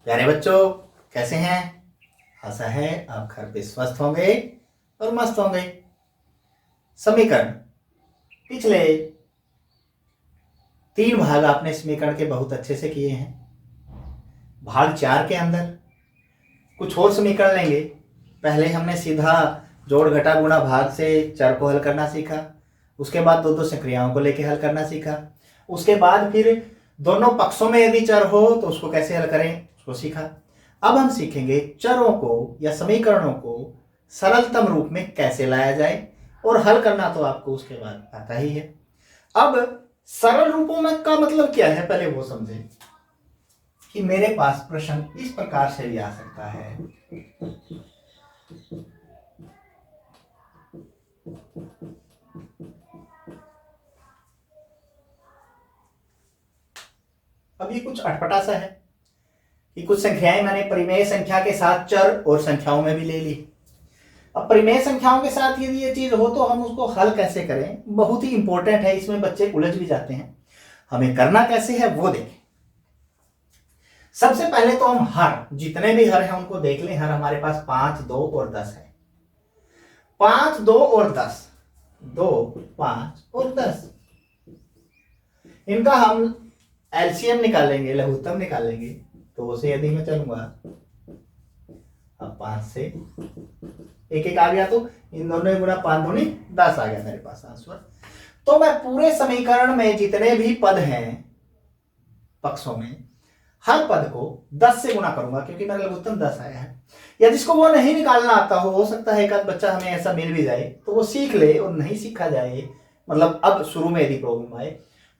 प्यारे बच्चों, कैसे हैं? आशा है आप घर पे स्वस्थ होंगे और मस्त होंगे। समीकरण पिछले 3 भाग आपने समीकरण के बहुत अच्छे से किए हैं। भाग 4 के अंदर कुछ और समीकरण लेंगे। पहले हमने सीधा जोड़ घटा गुणा भाग से चर को हल करना सीखा। उसके बाद दो दो संक्रियाओं को लेके हल करना सीखा। उसके बाद फिर दोनों पक्षों में यदि चर हो तो उसको कैसे हल करें उसको सीखा। अब हम सीखेंगे चरों को या समीकरणों को सरलतम रूप में कैसे लाया जाए, और हल करना तो आपको उसके बाद आता ही है। अब सरल रूपों में का मतलब क्या है पहले वो समझें कि मेरे पास प्रश्न इस प्रकार से भी आ सकता है। अब ये कुछ अटपटा सा है कि कुछ संख्याएं मैंने परिमेय संख्या के साथ चर और संख्याओं में भी ले ली। अब परिमेय संख्याओं के साथ यदि ये चीज हो तो हम उसको हल कैसे करें, बहुत ही इंपॉर्टेंट है। इसमें बच्चे उलझ भी जाते हैं। हमें करना कैसे है वो देखें। सबसे पहले तो हम हर, जितने भी हर हैं उनको देख लें। हर हमारे पास 5, 2 और 10 है। 5, 2 और 10, 2, 5 और 10, इनका हम एलसीएम निकालेंगे, लघुत्तम निकालेंगे। तो से यदि मैं चलूंगा, अब 5 से एक एक आ गया तो इन दोनों गुणा 5 दूनी 10 आ गया मेरे पास आंसर। तो मैं पूरे समीकरण में जितने भी पद हैं पक्षों में, हर पद को 10 से गुणा करूंगा क्योंकि मेरा लघुत्तम 10 आया है। या जिसको वो नहीं निकालना आता हो सकता है एक आध बच्चा हमें ऐसा मिल भी जाए तो वो सीख ले, और नहीं सीखा जाए मतलब अब शुरू में यदि प्रॉब्लम आए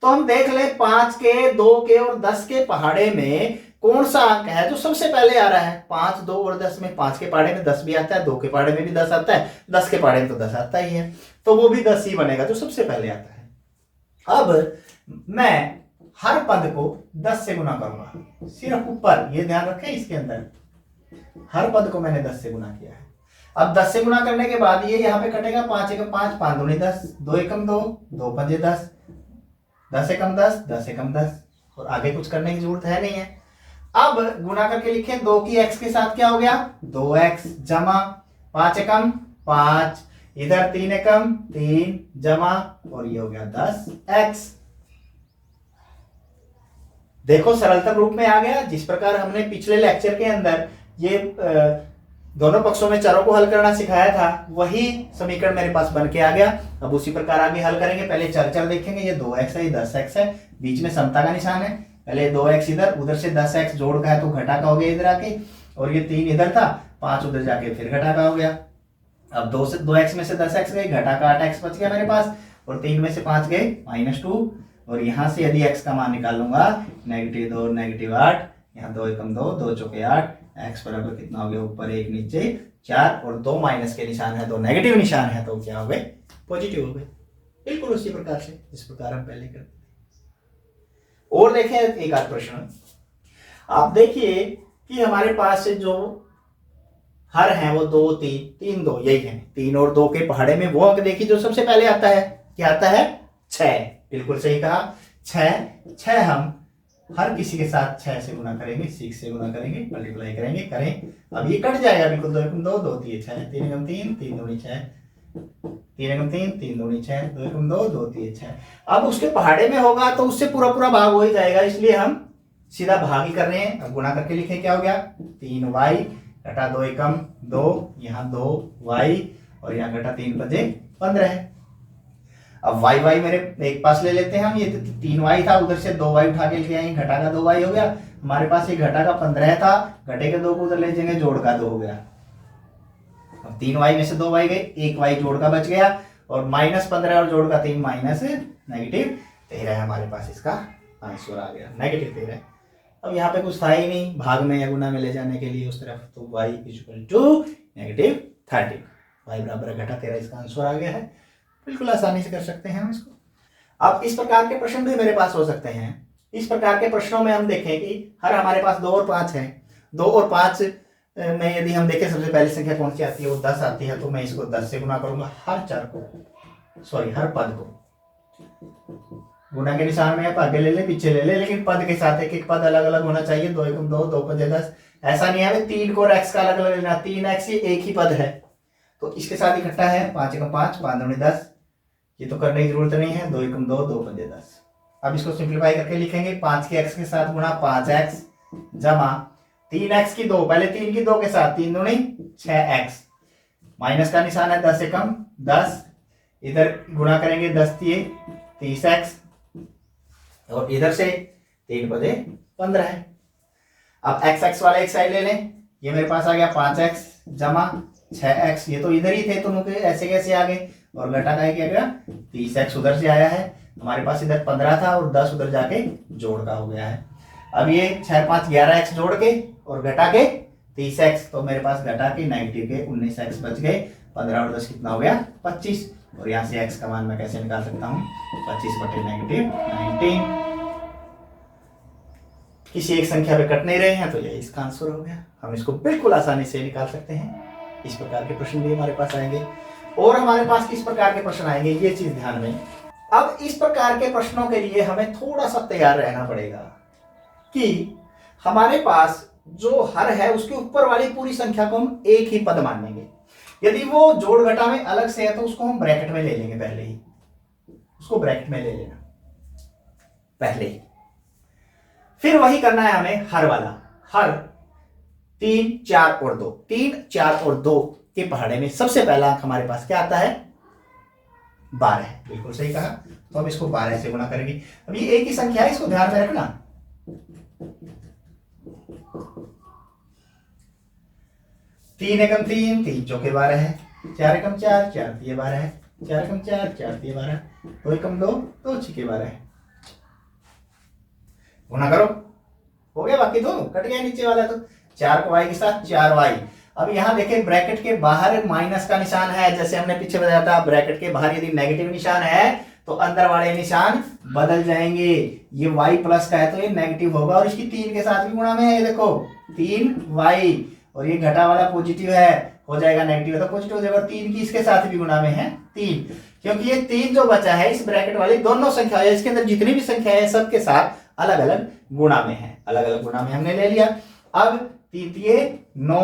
तो हम देख ले 5 के, 2 के और 10 के पहाड़े में कौन सा अंक है जो सबसे पहले आ रहा है। 5, 2 और 10 में 5 के पहाड़े में 10 भी आता है, 2 के पहाड़े में भी 10 आता है, 10 के पहाड़े में तो 10 आता ही है, तो वो भी 10 ही बनेगा जो सबसे पहले आता है। अब मैं हर पद को 10 से गुना करूंगा, सिर्फ ऊपर, ये ध्यान रखें इसके अंदर हर पद को मैंने 10 से गुना किया है। अब 10 से गुना करने के बाद ये यहाँ पे कटेगा, 5 एकम 5, 5 दूनी 10, 2 एकम 2, 2 पंजे 10, 10 एकम 10, 10 एकम 10, और आगे कुछ करने की जरूरत है नहीं है। अब गुना करके लिखें, 2 की x के साथ क्या हो गया 2x, जमा 5 एकम 5, इधर 3 एकम 3, जमा, और ये हो गया 10x। देखो सरलतम रूप में आ गया। जिस प्रकार हमने पिछले लेक्चर के अंदर ये दोनों पक्षों में चरों को हल करना सिखाया था, वही समीकरण मेरे पास बन के आ गया। अब उसी प्रकार आगे हल करेंगे। पहले चर देखेंगे, ये 2x है, ये 10x है, बीच में समता का निशान है। पहले 2x इधर, उधर से 10x जोड़ का है तो घटा का हो गया इधर आके, और ये 3 इधर था, 5 उधर जाके फिर घटा का हो गया। अब 2x में से 10x गए, घटा का 8x बच गया मेरे पास, और 3 में से 5 गए -2, और यहां से यदि x का मान निकाल लूंगा -2 और -8, यहाँ 2 एकम 2, 2 चौके 8, x बराबर कितना हो गया, ऊपर 1 नीचे 4, और 2 माइनस के निशान है, 2 नेगेटिव निशान है, तो क्या हो गए पॉजिटिव हो गए। बिल्कुल उसी प्रकार से जिस प्रकार हम पहले करते थे। और देखें एक आध प्रश्न, आप देखिए कि हमारे पास जो हर है वो 2, 3, 3, 2 यही है। 3 और 2 के पहाड़े में वो अंक देखिए जो सबसे पहले आता है, क्या आता है 6। बिल्कुल सही कहा, 6 हम हर किसी के साथ 6 से गुना करेंगे, 6 से गुना करेंगे, मल्टीप्लाई करेंगे, करें। अब ये कट जाएगा बिल्कुल, 2 एकम 2, 2 3 6, 3 एकम 3, 3 दूनी 6, 3 एकम 3, 3 दूनी 6, 2 एकम 2, 2 3 6। अब उसके पहाड़े में होगा तो उससे पूरा पूरा भाग हो ही जाएगा, इसलिए हम सीधा भाग ही कर रहे हैं। अब गुणा करके लिखे, क्या हो गया 3y घटा 2 एकम 2, यहाँ 2y, और यहाँ घटा 3 पंजे 15 है। अब y मेरे एक पास ले लेते हैं हम, ये 3y था, उधर से 2y उठा के लेके आए, घटा का 2y हो गया हमारे पास। ये घटा का 15 था, घटे के 2 को उधर ले जाएंगे, जोड़ का 2 हो गया। अब 3y में से 2y गए, 1y जोड़ का बच गया, और -15 और जोड़ का 3 -13 हमारे पास इसका आंसर आ गया, -13। अब यहाँ पे कुछ था ही नहीं भाग में या गुना में ले जाने के लिए उस तरफ, तो y = -13, y बराबर घटा 13 इसका आंसर आ गया है। बिल्कुल आसानी से कर सकते हैं हम इसको। अब इस प्रकार के प्रश्न भी मेरे पास हो सकते हैं। इस प्रकार के प्रश्नों में हम देखें कि हर हमारे पास 2 और 5 है। 2 और 5 में यदि हम देखें सबसे पहली संख्या कौन सी आती है, वो 10 आती है, तो मैं इसको 10 से गुना करूंगा, हर पद को गुणा के निशान में आप आगे ले ले पीछे ले ले, लेकिन पद के साथ एक एक पद अलग अलग होना चाहिए। 2 एकम 2, 2 पजे 10, ऐसा नहीं है 3 को और x का अलग अलग लेना। 3x ये एक ही पद है तो इसके साथ इकट्ठा है। 5 एकम 5, 5 दूनी 10, ये तो करने की जरूरत नहीं है। 2 एकम 2, 2 पजे 10। अब इसको सिंप्लीफाई करके लिखेंगे 5 के x के साथ गुणा 5x जमा 3x की 2, पहले 3 की 2 के साथ 3 दूनी 6x, माइनस का निशान है 10 एकम 10, इधर गुणा करेंगे 10 दिए 30x, और इधर से 3 पदे 15 है। अब x वाला एक साइड ले लें, ये मेरे पास आ गया 5x जमा 6x, ये तो इधर ही थे तो ऐसे कैसे आ गए, और घटा का क्या गया 30x उधर से आया है, हमारे पास इधर 15 था और 10 उधर जाके जोड़ का हो गया है। अब ये 6 5 11x जोड़ के और घटा के 30x, तो मेरे पास घटा के नेगेटिव के 19x बच गए। 15 और 10 कितना हो गया 25, और यहाँ से x का मान मैं कैसे निकाल सकता हूँ 25 बटे नेगेटिव 19। किसी एक संख्या पे कट नहीं रहे हैं तो ये इसका आंसर हो गया। हम इसको बिल्कुल आसानी से निकाल सकते हैं। इस प्रकार के प्रश्न भी हमारे पास आएंगे, और हमारे पास किस प्रकार के प्रश्न आएंगे ये चीज ध्यान में। अब इस प्रकार के प्रश्नों के लिए हमें थोड़ा सा तैयार रहना पड़ेगा कि हमारे पास जो हर है उसके ऊपर वाली पूरी संख्या को हम एक ही पद मान लेंगे। यदि वो जोड़ घटा में अलग से है तो उसको हम ब्रैकेट में ले लेंगे, पहले ही उसको ब्रैकेट में ले लेना पहले ही। फिर वही करना है हमें हर वाला, हर 3 4 और 2, 3 4 और 2 के पहाड़े में सबसे पहला अंक हमारे पास क्या आता है 12। बिल्कुल सही कहा, तो हम इसको 12 से गुणा करेंगे। अब ये एक ही संख्या है, इसको ध्यान में रखना। 3 एकम 3, 3 चौके 12 है। 4 एकम 4, 4 तिये 12 है। 4 एकम 4, 4 तिये 12, 2 एकम 2, 2 छिके 12 है। गुणा करो, हो गया, बाकी दो कट गया नीचे वाला। तो 4 को y के साथ 4y। अब यहाँ देखें ब्रैकेट के बाहर माइनस का निशान है, जैसे हमने पीछे बताया था ब्रैकेट के बाहर यदि नेगेटिव निशान है तो अंदर वाले निशान बदल जाएंगे। ये y प्लस का है तो ये नेगेटिव होगा, और इसकी 3 के साथ भी गुणा में है, ये देखो 3y, और ये घटा वाला पॉजिटिव है, हो जाएगा नेगेटिव तो पॉजिटिव हो जाएगा। 3 की इसके साथ भी गुणा में है 3, क्योंकि ये 3 जो बचा है इस ब्रैकेट वाली दोनों संख्या है, इसके अंदर जितनी भी संख्या है सबके साथ अलग अलग गुणा में है, अलग अलग गुणा में हमने ले लिया। अब 3 तिये 9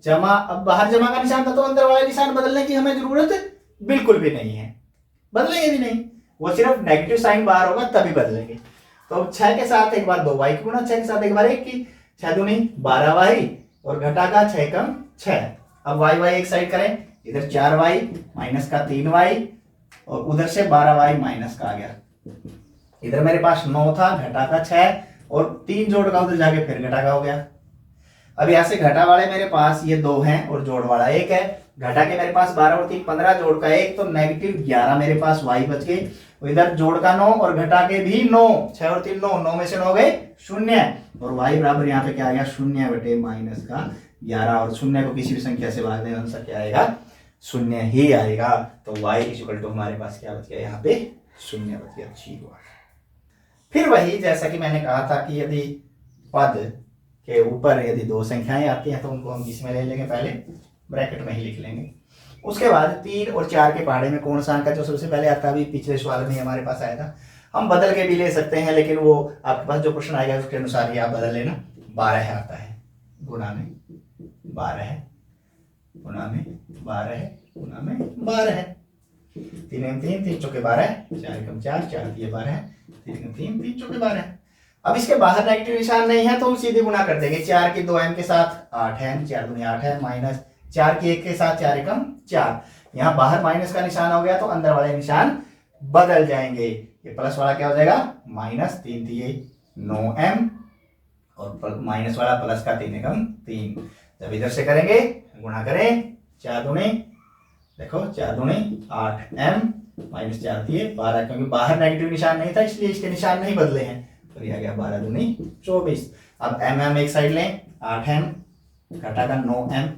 जमा, अब बाहर जमा का निशान था तो अंदर वाले निशान बदलने की हमें जरूरत बिल्कुल भी नहीं है, बदलेंगे भी नहीं, वो सिर्फ नेगेटिव साइन बाहर होगा तभी बदलेंगे। तो 6 के साथ एक बार 2y की गुणा, 6 के साथ एक बार 1 की, 6 दूनी 12y, और घटा का 6 कम 6। अब y एक साइड करें, इधर 4y माइनस का 3y, और उधर से 12y माइनस का आ गया। इधर मेरे पास 9 था, घटा का 6, और 3 जोड़ का उधर जाके फिर घटा का हो गया। अब यहाँ से घटा वाले मेरे पास ये 2 हैं और जोड़ वाला 1 है। घटा के मेरे पास 12 और 3 15, जोड़ का 1, तो नेगेटिव 11 मेरे पास y बच गए। इधर जोड़ का 9 और घटा के भी 9, 6 और 3 9, 9 में से 9 हो गए 0, और y बराबर यहाँ पे क्या आ गया 0 बटे माइनस का 11, और 0 को किसी भी संख्या से भाग दें आंसर क्या आएगा 0 ही आएगा। तो y इक्वल टू हमारे पास क्या बच गया यहाँ पे 0 बच गया 0। फिर वही जैसा कि मैंने कहा था कि यदि पद के ऊपर यदि 2 संख्याएं आती हैं तो उनको हम किस में ले लेंगे, पहले ब्रैकेट में ही लिख लेंगे। उसके बाद 3 और 4 के पहाड़े में कौन सा अंक है जो सबसे पहले आता है, अभी पिछले सवाल में हमारे पास आया था। हम बदल के भी ले सकते हैं, लेकिन वो आपके पास जो प्रश्न आएगा उसके अनुसार ही आप बदल लेना। 12 आता है, गुणा में 12 है, गुणा में 12 है, गुणा में 12 है। 3 एम 3, 3 चौके 12, 4 एकम 4, 4 तिये 12, 3 एकम 3, 3 चौके 12। अब इसके बाहर नेगेटिव निशान नहीं है तो हम सीधे गुणा कर देंगे। 4 की 2 एम के साथ 8 है, 4 दूनी 8 है, माइनस 4 की 1 के साथ 4 एकम 4। यहाँ बाहर माइनस का निशान हो गया तो अंदर वाले निशान बदल जाएंगे। ये प्लस वाला क्या हो जाएगा माइनस 3 तिये 9m, और माइनस वाला प्लस का 3 एकम 3। जब इधर से करेंगे गुणा करें, 4 दूनी देखो 4 दूनी 8m, माइनस 4 तिये 12, क्योंकि बाहर नेगेटिव निशान नहीं था इसलिए इसके निशान नहीं बदले हैं, तो ये आ गया 12 दूनी 24। अब mm एक साइड लें, 8m घटा का 9m,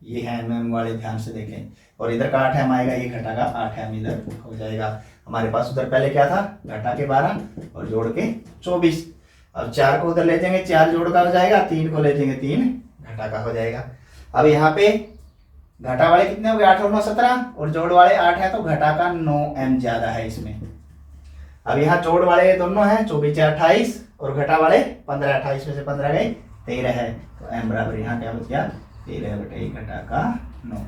ये है mm वाले ध्यान से देखें, और इधर का 8m आएगा, ये घटा का 8m इधर हो जाएगा। हमारे पास उधर पहले क्या था, घटा के 12 और जोड़ के 24। अब 4 को उधर ले जाएंगे, 4 जोड़ का हो जाएगा, 3 को ले जाएंगे 3 घटा का हो जाएगा। अब यहाँ पे घटा वाले कितने हो गए 8 और 9 17, और जोड़ वाले 8 है तो घटा का 9m ज्यादा है इसमें। अब यहाँ जोड़ वाले दोनों हैं, 24 या 28, और घटा वाले 15, 28 में से 15 गई 13 है, तो m बराबर यहाँ क्या बच गया 13/1 घटा का 9,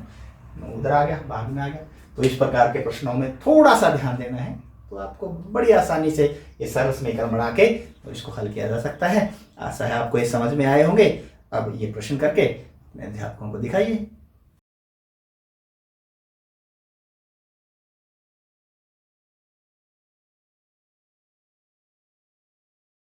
9 उधर आ गया, भाग में आ गया। तो इस प्रकार के प्रश्नों में थोड़ा सा ध्यान देना है, तो आपको बड़ी आसानी से ये सरल समीकरण बना के तो इसको हल किया जा सकता है। आशा है आपको ये समझ में आए होंगे। अब ये प्रश्न करके अपने अध्यापकों को दिखाइए।